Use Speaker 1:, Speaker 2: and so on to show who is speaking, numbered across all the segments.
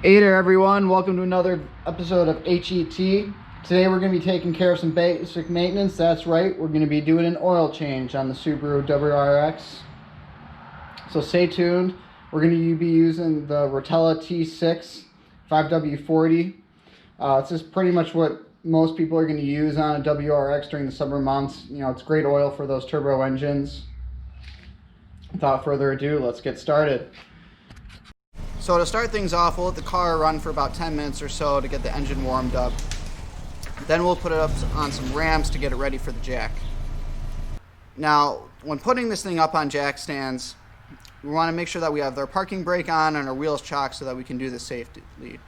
Speaker 1: Hey there everyone, welcome to another episode of HET. Today we're going to be taking care of some basic maintenance. That's right, we're going to be doing an oil change on the Subaru WRX. So stay tuned. We're going to be using the Rotella T6 5W40. It's just pretty much what most people are going to use on a WRX during the summer months. You know, it's great oil for those turbo engines. Without further ado, let's get started. So to start things off, we'll let the car run for about 10 minutes or so to get the engine warmed up. Then we'll put it up on some ramps to get it ready for the jack. Now, when putting this thing up on jack stands, we want to make sure that we have our parking brake on and our wheels chocked so that we can do this safely.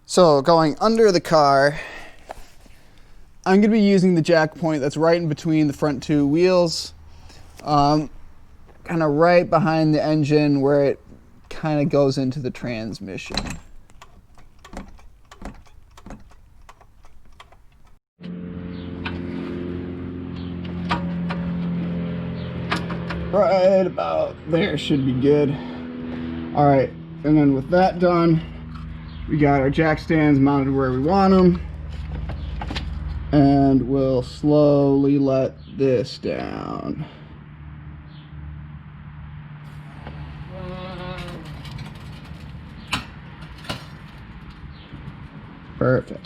Speaker 1: So going under the car, I'm going to be using the jack point that's right in between the front two wheels, kind of right behind the engine where it kind of goes into the transmission. Right about there should be good. All right, and then with that done, we got our jack stands mounted where we want them, and we'll slowly let this down. Perfect.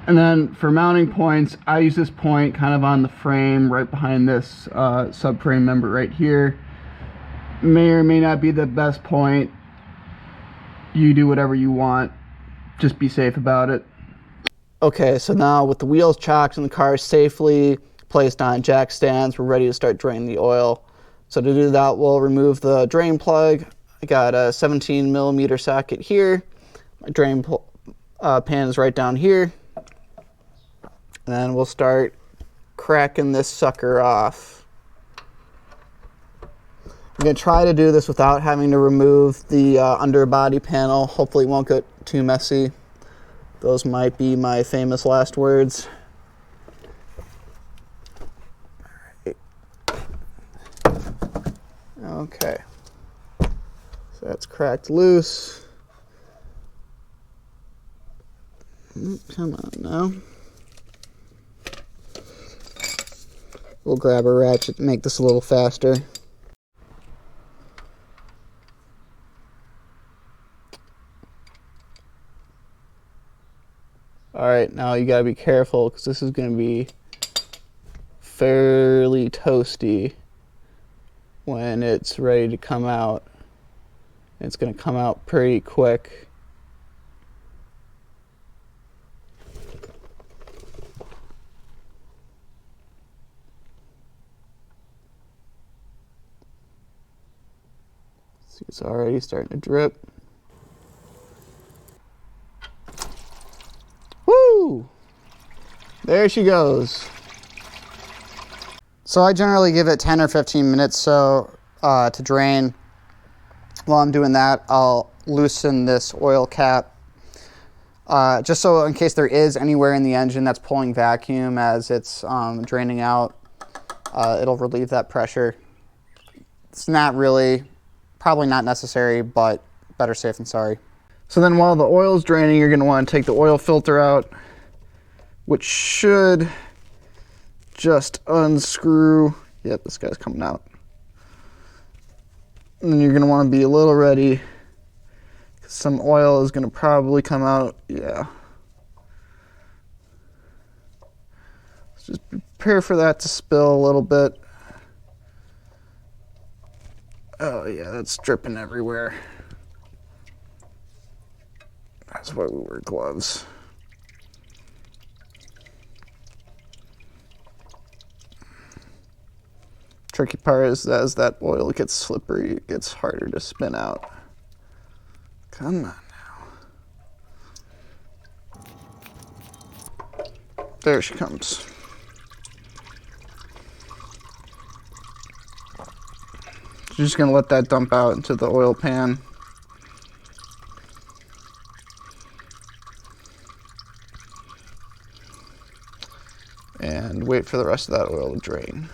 Speaker 1: And then for mounting points, I use this point kind of on the frame right behind this subframe member right here. May or may not be the best point. You do whatever you want. Just be safe about it. Okay, so now with the wheels chocked and the car safely placed on jack stands, we're ready to start draining the oil. So to do that, we'll remove the drain plug. I got a 17mm socket here. My drain pan is right down here. And then we'll start cracking this sucker off. I'm going to try to do this without having to remove the underbody panel. Hopefully it won't get too messy. Those might be my famous last words. Okay, so that's cracked loose. Come on now. We'll grab a ratchet and make this a little faster. Alright, now you gotta be careful because this is gonna be fairly toasty when it's ready to come out. It's going to come out pretty quick. See, it's already starting to drip. Woo! There she goes. So I generally give it 10 or 15 minutes to drain. While I'm doing that, I'll loosen this oil cap, just so in case there is anywhere in the engine that's pulling vacuum as it's draining out, it'll relieve that pressure. It's not really, probably not necessary, but better safe than sorry. So then while the oil's draining, you're going to want to take the oil filter out, which should just unscrew. Yep, this guy's coming out. And then you're going to want to be a little ready because some oil is going to probably come out. Yeah. Let's just prepare for that to spill a little bit. Oh yeah, that's dripping everywhere. That's why we wear gloves. Tricky part is that as that oil gets slippery, it gets harder to spin out. Come on now. There she comes. You're just gonna let that dump out into the oil pan. And wait for the rest of that oil to drain.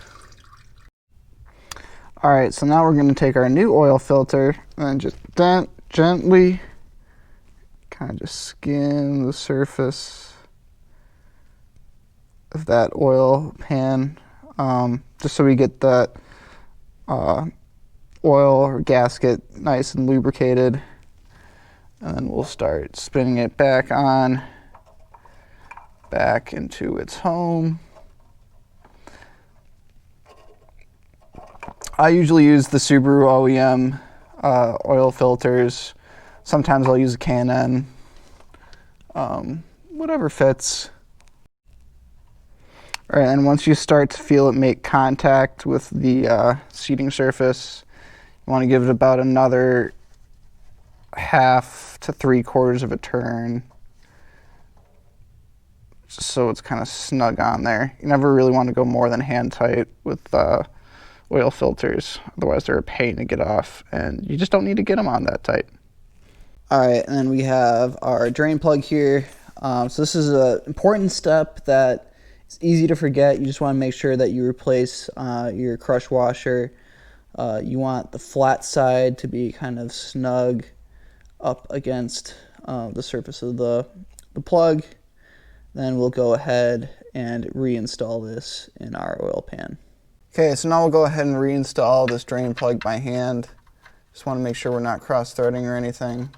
Speaker 1: All right, so now we're going to take our new oil filter and just gently kind of just skim the surface of that oil pan, just so we get that oil or gasket nice and lubricated. And then we'll start spinning it back into its home. I usually use the Subaru OEM oil filters. Sometimes I'll use a K&N, whatever fits. All right, and once you start to feel it make contact with the seating surface, you want to give it about another 1/2 to 3/4 of a turn, just so it's kind of snug on there. You never really want to go more than hand tight with oil filters, otherwise they're a pain to get off, and you just don't need to get them on that tight. All right, and then we have our drain plug here. So this is an important step that is easy to forget. You just want to make sure that you replace your crush washer. You want the flat side to be kind of snug up against the surface of the plug. Then we'll go ahead and reinstall this in our oil pan. Okay, so now we'll go ahead and reinstall this drain plug by hand. Just want to make sure we're not cross-threading or anything.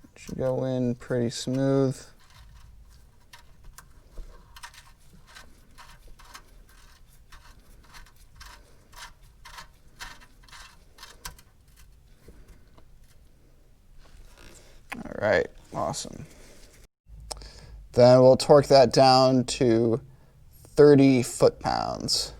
Speaker 1: It should go in pretty smooth. All right, awesome. Then we'll torque that down to 30 foot-pounds.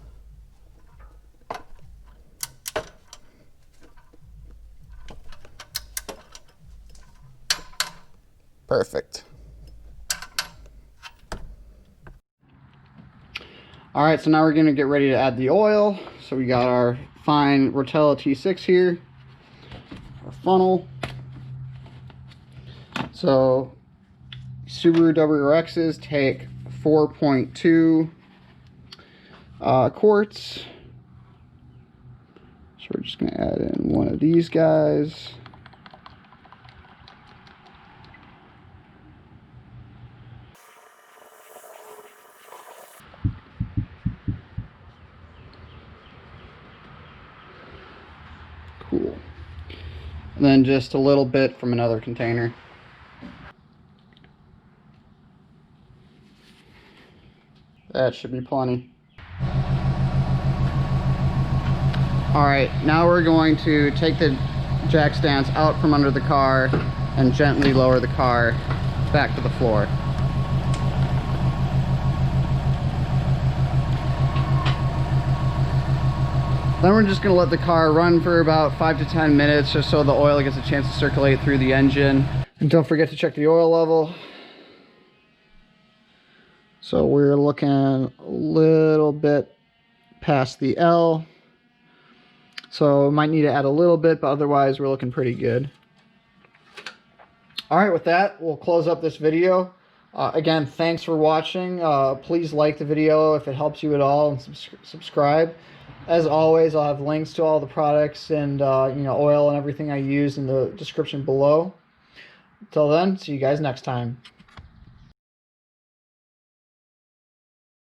Speaker 1: Perfect. All right, so now we're gonna get ready to add the oil. So we got our fine Rotella T6 here, our funnel. So Subaru WRXs take 4.2 quarts. So we're just going to add in one of these guys. Cool. And then just a little bit from another container. That should be plenty. Alright, now we're going to take the jack stands out from under the car and gently lower the car back to the floor. Then we're just going to let the car run for about 5 to 10 minutes just so the oil gets a chance to circulate through the engine. And don't forget to check the oil level. So we're looking a little bit past the L. So might need to add a little bit, but otherwise we're looking pretty good. All right, with that, we'll close up this video. Again, thanks for watching. Please like the video if it helps you at all, and subscribe. As always, I'll have links to all the products and oil and everything I use in the description below. Until then, see you guys next time.